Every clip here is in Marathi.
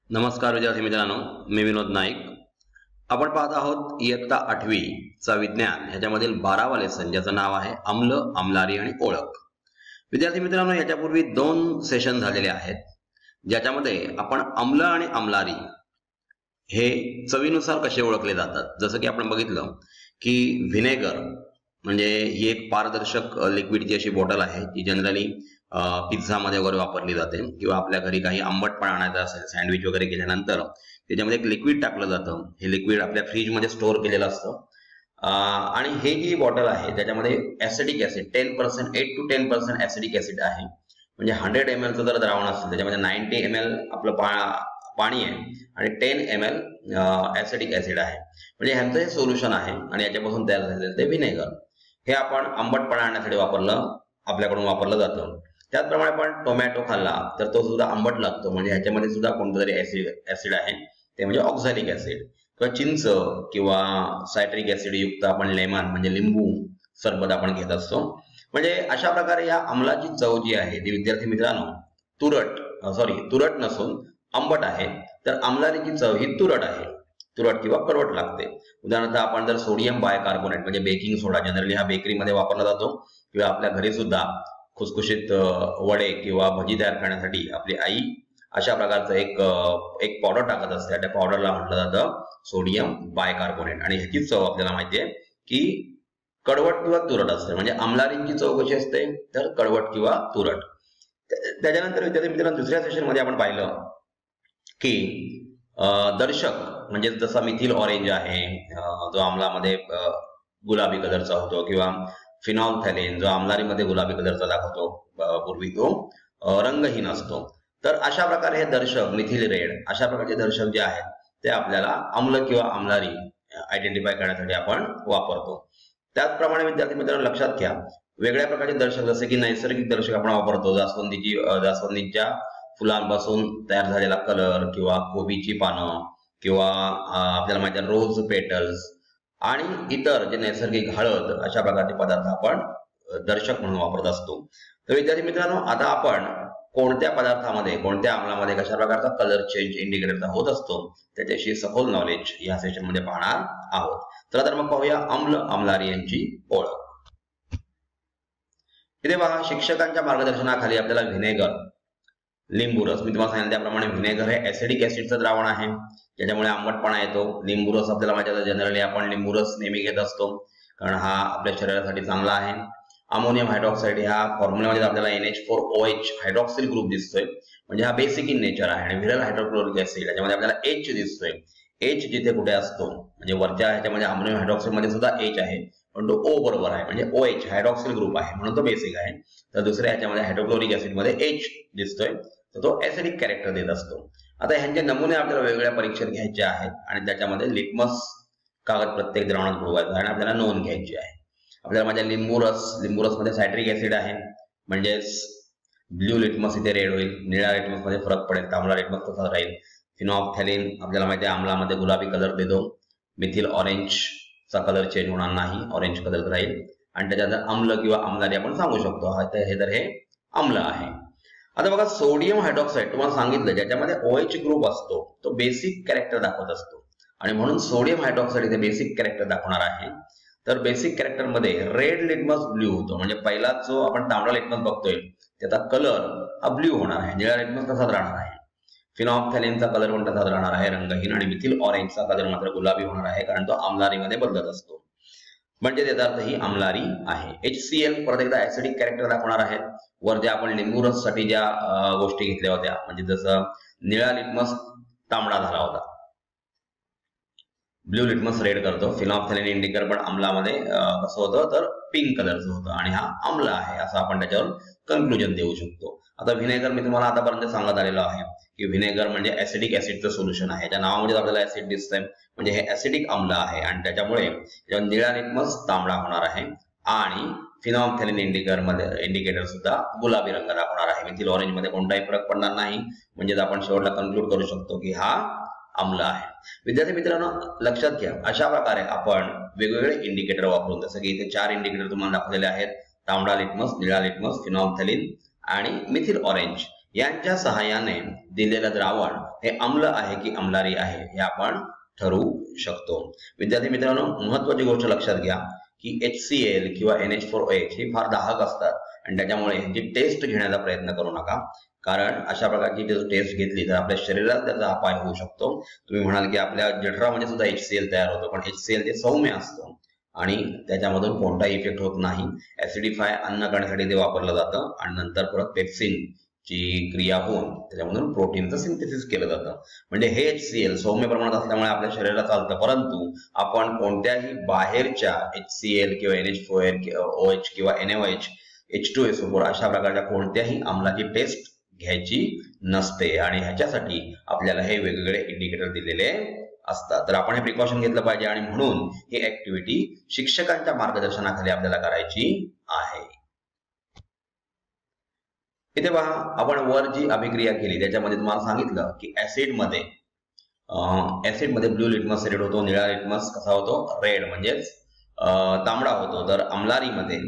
नमस्कार विद्यार्थी मित्रांनो, मी विनोद नाईक. आपण पाहत आहोत इयत्ता 8वी चा विज्ञान ह्याच्यामधील 12वा लेसन, ज्याचं नाव आहे आम्ल, आम्लारी आणि ओळख. विद्यार्थी मित्रांनो, याच्यापूर्वी 2 सेशन झालेले आहेत, ज्याच्यामध्ये आपण आम्ल आणि आम्लारी हे चवीनुसार कसे ओळखले जातात. जसं की आपण बघितलं की व्हिनेगर म्हणजे ही एक पारदर्शक लिक्विडची अशी बॉटल आहे, जी जनरली पिझ्झा मध्ये वगैरे वापरली जाते, किंवा आपल्या घरी काही आंबटपणा आणायचा असेल, सँडविच वगैरे केल्यानंतर त्याच्यामध्ये एक लिक्विड टाकलं जातं. हे लिक्विड आपल्या फ्रीज मध्ये स्टोअर केलेलं असतं. आणि हे जी बॉटल आहे त्याच्यामध्ये acidic acid 10%, 8 to 10% acidic acid आहे. म्हणजे 100 ml जर द्रावण असेल त्याच्यामध्ये 90 ml आपलं पाणी आहे आणि 10 ml ऍसिडिक ऍसिड आहे. म्हणजे ह्यांचं हे सोल्युशन आहे आणि याच्यापासून तयार झालेलं ते व्हिनेगर. हे आपण आंबटपणा आणण्यासाठी आपल्याकडून वापरलं जातं. त्याचप्रमाणे आपण टोमॅटो खाल्ला तर तो सुद्धा आंबट लागतो, म्हणजे ह्याच्यामध्ये सुद्धा कोणतं तरी ऍसिड आहे, ते म्हणजे ऑक्झॅलिक ऍसिड. किंवा चिंच किंवा सायट्रिक ऍसिड युक्त आपण लेमन म्हणजे लिंबू सरबत आपण घेत असतो. म्हणजे अशा प्रकारे या आम्लाची चव जी आहे ती विद्यार्थी मित्रांनो तुरट नसून आंबट आहे. तर आम्लारीची चव ही तुरट आहे, तुरट किंवा कडवट लागते. उदाहरणार्थ आपण जर सोडियम बायकार्बोनेट म्हणजे बेकिंग सोडा, जनरली हा बेकरीमध्ये वापरला जातो, किंवा आपल्या घरी सुद्धा खुसखुशीत वडे किंवा भजी तयार करण्यासाठी आपली आई अशा प्रकारचं एक पावडर टाकत असते. त्या पावडरला म्हटलं जातं सोडियम बायकार्बोनेट. आणि ह्याची चव आपल्याला माहिती आहे की कडवट किंवा तुरट असते. म्हणजे आम्लारींची चव कशी असते तर कडवट किंवा तुरट. त्याच्यानंतर विद्यार्थी मित्रांनो, दुसऱ्या सेशन मध्ये आपण पाहिलं की दर्शक म्हणजे जसा मिथिल ऑरेंज आहे, जो आम्लामध्ये गुलाबी कलरचा होतो, किंवा फिनॉल्फथॅलीन जो आम्लारीमध्ये गुलाबी कलरचा दाखवतो पूर्वी, तो रंगहीन असतो. तर अशा प्रकारे हे दर्शक मिथिल रेड अशा प्रकारचे दर्शक जे आहेत ते आपल्याला आम्ल किंवा आम्लारी आयडेंटिफाय करण्यासाठी आपण वापरतो. त्याचप्रमाणे विद्यार्थी मित्रांनो लक्षात घ्या, वेगळ्या प्रकारचे दर्शक जसे की नैसर्गिक दर्शक आपण वापरतो, जास्वंदीच्या फुलांपासून तयार झालेला कलर, किंवा कोबीची पानं, किंवा आपल्याला माहिती आहे रोज पेटल्स आणि इतर जे नैसर्गिक हळद, अशा प्रकारचे पदार्थ आपण दर्शक म्हणून वापरत असतो. तर विद्यार्थी मित्रांनो, आता आपण कोणत्या पदार्थामध्ये, कोणत्या आम्लामध्ये कशा प्रकारचा कलर चेंज इंडिकेटरचा होत असतो त्याच्याशी सखोल नॉलेज या सेशन मध्ये पाहणार आहोत. चला तर मग पाहूया आम्ल, आम्लारी यांची ओळख. इथे पहा, शिक्षकांच्या मार्गदर्शनाखाली आपल्याला व्हिनेगर, लिंबू रस, मी तुम्हाला सांगितलं त्याप्रमाणे व्हिनेगर हे ऍसिडिक ऍसिडचं द्रावण आहे, ज्याच्यामुळे आंबटपणा येतो. लिंबू रस आपल्याला माहिती आहे, जनरली आपण लिंबू रस नेहमी घेत असतो कारण हा आपल्या शरीरासाठी चांगला आहे. अमोनियम हायड्रॉक्साईड ह्या फॉर्म्युलामध्ये आपल्याला NH4OH हायड्रॉक्सिल ग्रुप दिसतोय, म्हणजे हा बेसिक इन नेचर आहे. आणि व्हिरल हायड्रोक्लोरिक ऍसिड याच्यामध्ये आपल्याला H दिसतोय. H जिथे कुठे असतो, म्हणजे वरच्या ह्याच्यामध्ये अमोनियम हायड्रॉक्साईड मध्ये सुद्धा H आहे, पण तो O बरोबर आहे, म्हणजे OH हायड्रॉक्सिल ग्रुप आहे म्हणून तो बेसिक आहे. तर दुसऱ्या ह्याच्यामध्ये हायड्रोक्लोरिक ऍसिड मध्ये H दिसतोय, तर तो ऍसिडिक कॅरेक्टर देत असतो. आता ह्यांचे नमुने आपल्याला वेगवेगळ्या परीक्षेत घ्यायचे आहेत आणि त्याच्यामध्ये लिटमस कागद प्रत्येक द्रावणात बुडवायचा आणि आपल्याला नोंद घ्यायची आहे. आपल्याला माझ्या लिंबू रस मध्ये सायट्रिक ऍसिड आहे, म्हणजेच ब्ल्यू लिटमस इथे रेड होईल, निळ्या लिटमस मध्ये फरक पडेल, तांबडा लिटमस तसा राहील. फिनॉल्फथॅलीन आपल्याला माहिती आहे आम्लामध्ये गुलाबी कलर देतो. मिथिल ऑरेंजचा कलर चेंज होणार नाही, ऑरेंज कलर राहील. आणि त्याच्यानंतर आम्ल किंवा आम्लारी आपण सांगू शकतो, हे आम्ल आहे. आता बघा, सोडियम हायड्रॉक्साईड तुम्हाला सांगितलं ज्याच्यामध्ये OH ग्रुप असतो तो बेसिक कॅरेक्टर दाखवत असतो, आणि म्हणून सोडियम हायड्रॉक्साईड इथे बेसिक कॅरेक्टर दाखवणार आहे. तर बेसिक कॅरेक्टर मध्ये रेड लिटमस ब्ल्यू होतो, म्हणजे पहिला जो आपण तांबडा लिटमस बघतोय त्याचा कलर हा ब्ल्यू होणार आहे, निळा लिटमस तसाच राहणार आहे. फिनॉल्फथॅलीनचा कलर पण तसाच राहणार आहे, रंगहीन. आणि मिथिल ऑरेंजचा कलर मात्र गुलाबी होणार आहे, कारण तो आम्लारीमध्ये बदलत असतो, म्हणजे त्याचा अर्थ ही आम्लारी आहे. HCl परत एकदा ऍसिडिक कॅरेक्टर दाखवणार आहे. वर ज्या आपण लिंबू रस साठी ज्या गोष्टी घेतल्या होत्या, म्हणजे जसं निळा लिटमस तांबडा झाला होता, ब्ल्यू लिटमस रेड करतो, फिनॉल्फथॅलीन इंडिकेटर पण आम्लामध्ये कसं होतं तर पिंक कलरचं होतं, आणि हा आम्ल आहे असं आपण त्याच्यावर कन्क्लुजन देऊ शकतो. आता व्हिनेगर मी तुम्हाला आतापर्यंत सांगत आलेलो आहे की व्हिनेगर म्हणजे ऍसिडिक ऍसिडचं सोल्युशन आहे. त्या नावामध्ये आपल्याला ऍसिड दिसतंय, म्हणजे हे ऍसिडिक आम्ल आहे, आणि त्याच्यामुळे निळा लिटमस तांबडा होणार आहे, आणि फिनॉल्फथॅलीन इंडिकेटर सुद्धा गुलाबी रंग दाखवणार आहे. मिथिल ऑरेंज मध्ये कोणताही फरक पडणार नाही, म्हणजे आपण शेवटला कन्क्लूड करू शकतो की हा आम्ल आहे. विद्यार्थी मित्रांनो लक्षात घ्या, अशा प्रकारे आपण वेगवेगळे इंडिकेटर वापरून, जसं की इथे 4 इंडिकेटर तुम्हाला दाखवलेले आहेत, तांबडा लिटमस, निळा लिटमस, फिनॉल्फथॅलीन आणि मिथिल ऑरेंज, यांच्या सहाय्याने दिलेलं द्रावण हे आम्ल आहे की अम्लारी आहे हे आपण ठरवू शकतो. विद्यार्थी मित्रांनो, महत्त्वाची गोष्ट लक्षात घ्या की HCl किंवा NH4OH ही फार दाहक असतात आणि त्याच्यामुळे जी टेस्ट घेण्याचा प्रयत्न करू नका, कारण अशा प्रकारची टेस्ट घेतली तर आपल्या शरीरात त्याचा अपाय होऊ शकतो. तुम्ही म्हणाल की आपल्या जठरामध्ये सुद्धा HCl तयार होतो, पण HCl ते सौम्य असतो आणि त्याच्यामधून कोणताही इफेक्ट होत नाही. ऍसिडिफाय अन्न करण्यासाठी ते वापरलं जातं आणि नंतर परत पेप्सिन ची क्रिया होऊन त्याच्यामधून प्रोटीनचं सिंथेसिस केलं जातं. म्हणजे हे HCl सौम्य प्रमाणात असल्यामुळे आपल्या शरीराला चालतं, परंतु आपण कोणत्याही बाहेरच्या HCl किंवा NH4OH किंवा NaOH H2SO4 अशा प्रकारच्या कोणत्याही आम्लाची टेस्ट घ्यायची नसते आणि ह्याच्यासाठी आपल्याला हे वेगवेगळे इंडिकेटर दिलेले असतात. तर आपण हे प्रिकॉशन घेतलं पाहिजे आणि म्हणून ही ऍक्टिव्हिटी शिक्षकांच्या मार्गदर्शनाखाली आपल्याला करायची आहे. इथे पहा, आपण वर जी अभिक्रिया केली त्याच्यामध्ये तुम्हाला सांगितलं की ऍसिडमध्ये ब्लू लिटमस रेड होतो, निळा लिटमस कसा होतो, रेड म्हणजेच तांबडा होतो, तर अम्लारीमध्ये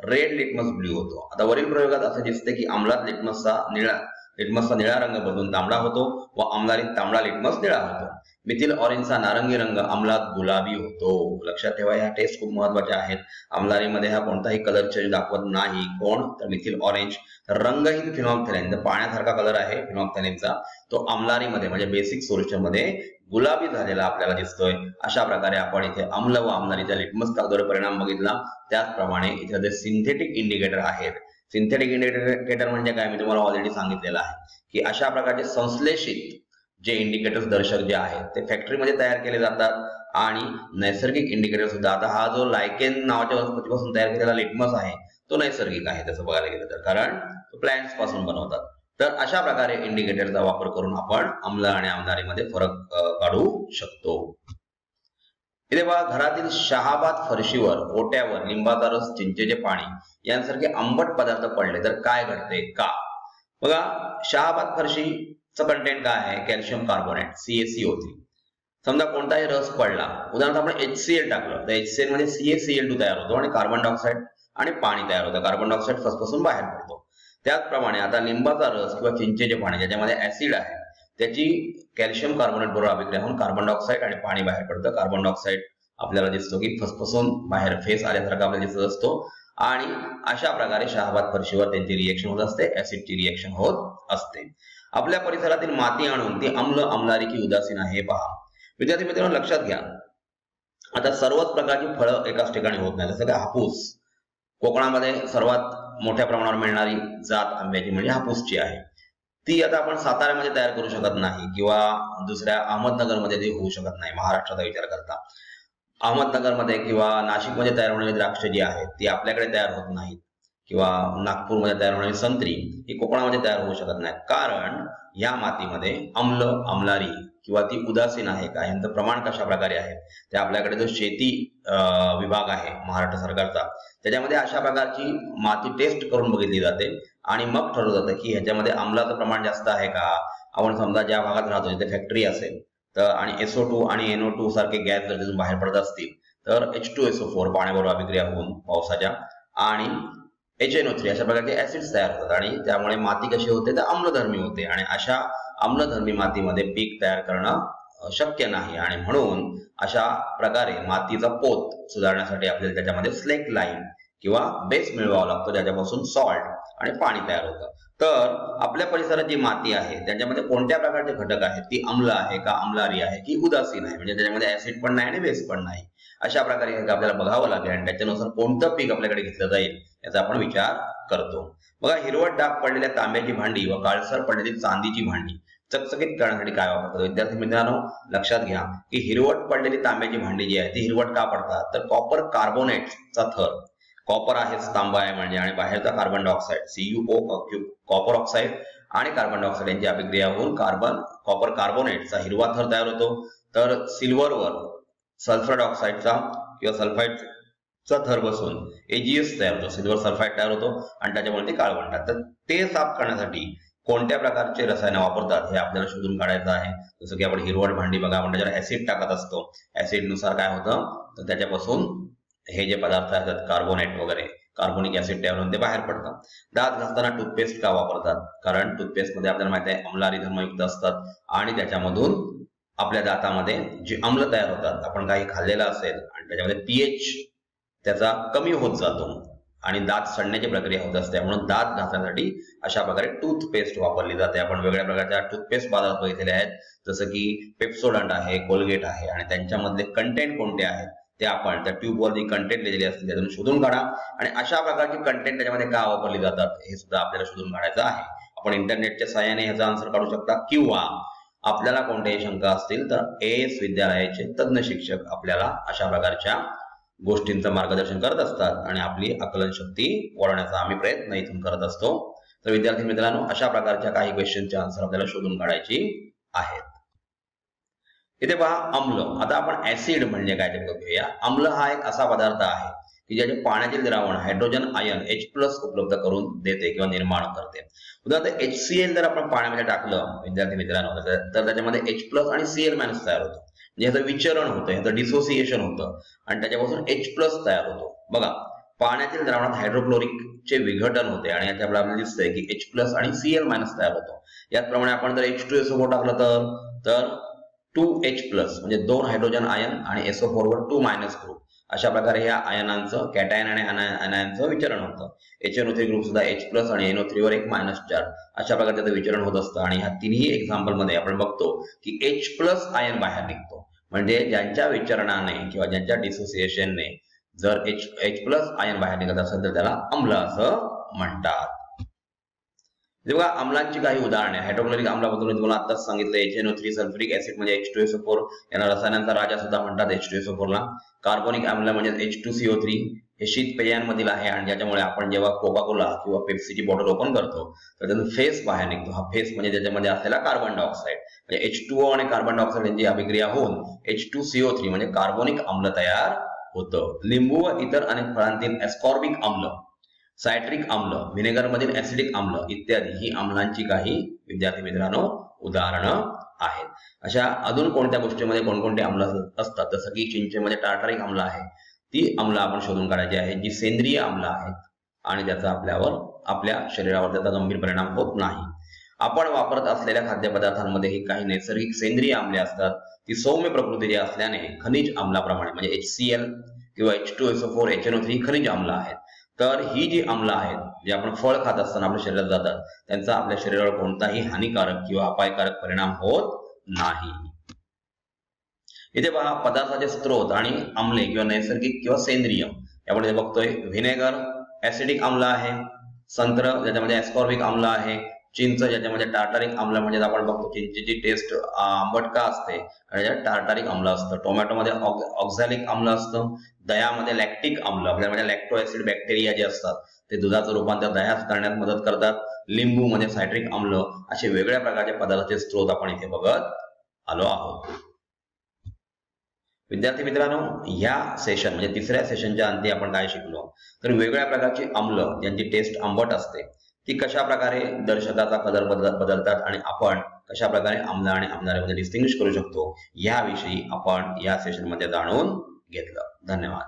रेड लिटमस ब्लू होतो. आता वरील प्रयोगात असं दिसते की अम्लात लिटमसचा निळा रंग बदलून तांबडा होतो व अम्लारीत तांबडा लिटमस निळा होतो. मिथिल ऑरेंजचा नारंगी रंग अम्लात गुलाबी होतो. लक्षात ठेवा, ह्या टेस्ट खूप महत्वाच्या आहेत. अम्लारीमध्ये हा कोणताही कलर चेंज दाखवत नाही. कोण, तर मिथिल ऑरेंज. रंगहीन फिनॉल्फथॅलीन, तर पाण्यासारखा कलर आहे फिनॉल्फथॅलीनचा, तो अम्लारीमध्ये म्हणजे बेसिक सोल्युशन मध्ये गुलाबी झालेला आपल्याला दिसतोय. अशा प्रकारे आपण इथे अम्ल व अम्लारीच्या लिटमस कागदावर परिणाम बघितला. त्याचप्रमाणे इथे जे सिंथेटिक इंडिकेटर आहेत, सिंथेटिक इंडिकेटर म्हणजे काय, मी तुम्हाला ऑलरेडी सांगितलेलं आहे की अशा प्रकारचे संश्लेषित जे इंडिकेटर्स दर्शक जे आहेत ते फॅक्टरीमध्ये तयार केले जातात आणि नैसर्गिक इंडिकेटर सुद्धा. आता हा जो लायकेन नावाच्या वनस्पतीपासून तयार केलेला लिटमस आहे तो नैसर्गिक आहे तसं बघायला गेलं तर, कारण प्लांट्स पासून बनवतात. तर अशा प्रकारे इंडिकेटरचा वापर करून आपण अम्ल आणि अम्लारीमध्ये फरक काढू शकतो. इथे बघा, घरातील शहाबाद फरशीवर, ओट्यावर लिंबाचा रस, चिंचेचे पाणी यांसारखे आंबट पदार्थ पडले तर काय घडते का? बघा, शहाबाद फरशीचं कंटेंट काय आहे, कॅल्शियम कार्बोनेट CaCO3. समजा कोणताही रस पडला, उदाहरणार्थ आपण HCl टाकलं तर HCl मध्ये CaCl2 तयार होतो आणि कार्बन डायऑक्साईड आणि पाणी तयार होतं. कार्बन डायऑक्साईड फसफसून बाहेर पडतो. त्याचप्रमाणे आता लिंबाचा रस किंवा चिंचेचे पाणी ज्याच्यामध्ये ऍसिड आहे त्याची कॅल्शियम कार्बोनेट बरोबर अभिक्रिया होऊन कार्बन डायऑक्साईड आणि पाणी बाहेर पडतं. कार्बन डायऑक्साईड आपल्याला दिसतो की फसफसून बाहेर फेस आल्यासारखा आपल्याला दिसत असतो आणि अशा प्रकारे शहाबाद फरशीवर त्यांची रिएक्शन होत असते, ऍसिडची रिएक्शन होत असते. आपल्या परिसरातील माती आणून ती अम्ल, अम्लारी की उदासीन आहे हे पहा. विद्यार्थी मित्रांनो, लक्षात घ्या, आता सर्वच प्रकारची फळं एकाच ठिकाणी होत नाही. जसं की हापूस, कोकणामध्ये सर्वात मोठ्या प्रमाणावर मिळणारी जात आंब्याची म्हणजे हापूसची आहे. ती आता आपण साताऱ्यामध्ये तयार करू शकत नाही किंवा दुसऱ्या अहमदनगरमध्ये ती होऊ शकत नाही. महाराष्ट्राचा विचार करता अहमदनगरमध्ये किंवा नाशिकमध्ये तयार होणारी द्राक्ष जी आहेत ती आपल्याकडे तयार होत नाहीत किंवा नागपूरमध्ये तयार होणारी संत्री ही कोकणामध्ये तयार होऊ शकत नाही, कारण या मातीमध्ये अम्ल, अम्लारी किंवा ती उदासीन आहे का, यांचं प्रमाण कशा प्रकारे आहे ते आपल्याकडे जो शेती विभाग आहे महाराष्ट्र सरकारचा त्याच्यामध्ये अशा प्रकारची माती टेस्ट करून बघितली जाते आणि मग ठरवलं जातं की ह्याच्यामध्ये अम्लाचं प्रमाण जास्त आहे का. आपण समजा ज्या भागात राहतो जिथे फॅक्टरी असेल तर आणि SO2 आणि NO2 सारखे गॅस जर तिथून बाहेर पडत असतील तर H2SO4 पाण्याबरोबर अभिक्रिया होऊन पावसाच्या आणि HNO3 अशा प्रकारचे ऍसिड्स तयार होतात आणि त्यामुळे माती कशी होते तर आम्लधर्मी होते आणि अशा आम्लधर्मी मातीमध्ये पीक तयार करणं शक्य नाही आणि म्हणून अशा प्रकारे मातीचा पोत सुधारण्यासाठी आपल्याला त्याच्यामध्ये स्लेक लाईम किंवा बेस मिळवावा लागतो ज्याच्यापासून सॉल्ट आणि पाणी तयार होतं. तर आपल्या परिसरात जी माती आहे त्याच्यामध्ये कोणत्या प्रकारचे घटक आहेत, ती अम्ल आहे का, अम्लारी आहे की उदासीन आहे, म्हणजे त्याच्यामध्ये ऍसिड पण नाही आणि बेस पण नाही. अशा प्रकारे आपल्याला बघावं लागेल आणि त्याच्यानुसार कोणतं पीक आपल्याकडे घेतलं जाईल याचा आपण विचार करतो. बघा, हिरवट डाग पडलेल्या तांब्याची भांडी व काळसर पडलेली चांदीची भांडी चकचकीत करण्यासाठी काय वापरतात? विद्यार्थी मित्रांनो, लक्षात घ्या की हिरवट पडलेली तांब्याची भांडी जी आहे ती हिरवट का पडतात तर कॉपर कार्बोनेटचा थर, कॉपर आहे तांबा आहे म्हणजे, आणि बाहेरचा carbon dioxide CuO copper oxide आणि कार्बन डायऑक्साईड यांची अभिक्रिया होऊन कॉपर कार्बोनेटचा हिरवा थर तयार होतो. तर सिल्वरवर सल्फर डायऑक्साईडचा किंवा सल्फाईडचा थर बसून AgS तयार होतो, सिल्वर सल्फाईड तयार होतो आणि त्याच्यामुळे ते काळ बनतात. तर ते साफ करण्यासाठी कोणत्या प्रकारचे रसायन वापरतात हे आपल्याला शोधून काढायचं आहे. जसं की आपण हिरवट भांडी बघा, आपण त्याच्यावर ऍसिड टाकत असतो, ऍसिड नुसार काय होतं तर त्याच्यापासून हे जे पदार्थ आहेत कार्बोनेट वगैरे कार्बोनिक ऍसिड तयार होऊन ते बाहेर पडतात. दात घासताना टूथपेस्ट का वापरतात? कारण टूथपेस्ट मध्ये आपल्याला माहिती आहे अम्लारी धर्मयुक्त असतात आणि त्याच्यामधून आपल्या दातामध्ये जे अम्ल तयार होतात, आपण काही खाल्लेलं असेल आणि त्याच्यामध्ये पीएच त्याचा कमी होत जातो आणि दात सडण्याची प्रक्रिया होत असते, म्हणून दात घासण्यासाठी अशा प्रकारे टूथपेस्ट वापरली जाते. आपण वेगळ्या प्रकारच्या टूथपेस्ट बाजारात बघितलेले आहेत, जसं की पेप्सोडंट आहे, कोलगेट आहे आणि त्यांच्यामधले कंटेंट कोणते आहेत ते आपण त्या ट्यूबवर जी कंटेंट लिहिलेली असते त्यातून शोधून काढा आणि अशा प्रकारची कंटेंट त्याच्यामध्ये का वापरली जातात हे सुद्धा आपल्याला शोधून काढायचं आहे. आपण इंटरनेटच्या सहाय्याने ह्याचा आन्सर काढू शकता किंवा आपल्याला कोणत्याही शंका असतील तर एएस विद्यालयाचे तज्ञ शिक्षक आपल्याला अशा प्रकारच्या गोष्टींचं मार्गदर्शन करत असतात आणि आपली आकलन शक्ती वाढवण्याचा आम्ही प्रयत्न इथून करत असतो. तर विद्यार्थी मित्रांनो, अशा प्रकारच्या काही क्वेश्चनचे आन्सर आपल्याला शोधून काढायची आहेत. इथे पहा अम्ल. आता आपण ऍसिड म्हणजे काय ते बघूया. अम्ल हा एक असा पदार्थ आहे की ज्याचे पाण्यातील द्रावण हायड्रोजन आयन H+ उपलब्ध करून देते किंवा निर्माण करते. उदाहरणार्थ HCl जर आपण पाण्यामध्ये टाकलं विद्यार्थी मित्रांनो तर त्याच्यामध्ये H+ आणि Cl- तयार होतं, म्हणजे ह्याचं विचरण होतं, ह्याचं डिसोसिएशन होतं आणि त्याच्यापासून H+ तयार होतो. बघा, पाण्यातील द्रावणात हायड्रोक्लोरिकचे विघटन होते आणि याच्या आपल्याला दिसतंय की H+ आणि Cl- तयार होतो. याचप्रमाणे आपण जर H2SO4 टाकलं तर 2H+ म्हणजे 2 हायड्रोजन आयन आणि SO4 वर 2- ग्रुप, अशा प्रकारे या आयनांचं कॅटायन आणि आयनांचं विचरण होतं. HNO3 ग्रुप सुद्धा H+ आणि NO3 वर एक -चार्ज, अशा प्रकारे त्याचं विचरण होत असतं आणि ह्या तिन्ही एक्झाम्पल मध्ये आपण बघतो की H+ आयन बाहेर निघतो, म्हणजे ज्यांच्या विचरणाने किंवा ज्यांच्या डिसोसिएशनने जर H+ आयन बाहेर निघत असेल तर त्याला अम्ल असं म्हणतात. जेव्हा अम्लांची काही उदाहरणे, हायड्रोक्लोरिक अम्लाबद्दल तुम्हाला आताच सांगितलं, HNO3 सल्फ्युरिक ऍसिड म्हणजे H2SO4, यांना रसायनांचा राजा सुद्धा म्हणतात H2SO4 ला. कार्बोनिक अम्ल म्हणजे H2CO3, हे शीत पेयांमधील आहे आणि ज्याच्यामुळे आपण जेव्हा कोका कोला किंवा पेप्सीची बॉटल ओपन करतो तर त्यातून फेस बाहेर निघतो. हा फेस म्हणजे त्याच्यामध्ये असलेला कार्बन डायऑक्साईड, म्हणजे H2O आणि कार्बन डायऑक्साईड यांची अभिक्रिया होऊन H2CO3 म्हणजे कार्बोनिक अम्ल तयार होतं. लिंबू व इतर अनेक फळांतील एस्कॉर्बिक अम्ल, सायट्रिक अम्ल, व्हिनेगर मधील ऍसिडिक अम्ल इत्यादी ही अम्लांची काही विद्यार्थी मित्रांनो उदाहरणं आहेत. अशा अजून कोणत्या गोष्टीमध्ये कोणकोणते अम्ल असतात, जसं की चिंचेमध्ये टार्टारिक अम्ल आहे, ती अम्ल आपण शोधून काढायची आहेत जी सेंद्रिय अम्ल आहेत आणि त्याचा आपल्या शरीरावर त्याचा गंभीर परिणाम होत नाही. आपण वापरत असलेल्या खाद्यपदार्थांमध्ये ही काही नैसर्गिक सेंद्रिय आम्ले असतात. ती सौम्य प्रकृतीची असल्याने खनिज अम्लाप्रमाणे म्हणजे HCl किंवा H2SO4, HNO3 खनिज अम्ल आहेत. तर ही जी अम्ल आहेत जे आपण फळ खात असताना आपल्या शरीरात जातात त्यांचा आपल्या शरीरावर कोणताही हानिकारक किंवा अपायकारक परिणाम होत नाही. इथे पहा पदार्थाचे स्त्रोत आणि आम्ले किंवा नैसर्गिक किंवा सेंद्रिय, यामध्ये बघतोय व्हिनेगर ऍसिडिक अम्ल आहे, संत्र ज्याच्यामध्ये एस्कॉर्बिक अम्ल आहे, चिंच ज्याच्यामध्ये टार्टारिक अम्ल म्हणजे आपण बघतो चिंचेची टेस्ट आंबट का असते आणि त्याच्यात टार्टारिक अम्ल असतं. टोमॅटोमध्ये ऑक्झॅलिक अम्ल असतं. दह्यामध्ये लॅक्टिक अम्ल, आपल्यामध्ये लॅक्टो ऍसिड बॅक्टेरिया जे असतात ते दुधाचं रूपांतर दह्यात करण्यात मदत करतात. लिंबू मध्ये सायट्रिक अम्ल, असे वेगळ्या प्रकारचे पदार्थाचे स्त्रोत आपण इथे बघत आलो आहोत. विद्यार्थी मित्रांनो, या सेशन म्हणजे तिसऱ्या सेशनच्या अंती आपण काय शिकलो तर वेगवेगळ्या प्रकारची अम्ल ज्यांची टेस्ट आंबट असते ती कशा प्रकारे दर्शकाचा कलर बदलतात आणि आपण कशा प्रकारे आम्ल आणि आम्लामध्ये डिस्टिंग्विश करू शकतो याविषयी आपण या सेशन मध्ये जाणून घेतलं. धन्यवाद.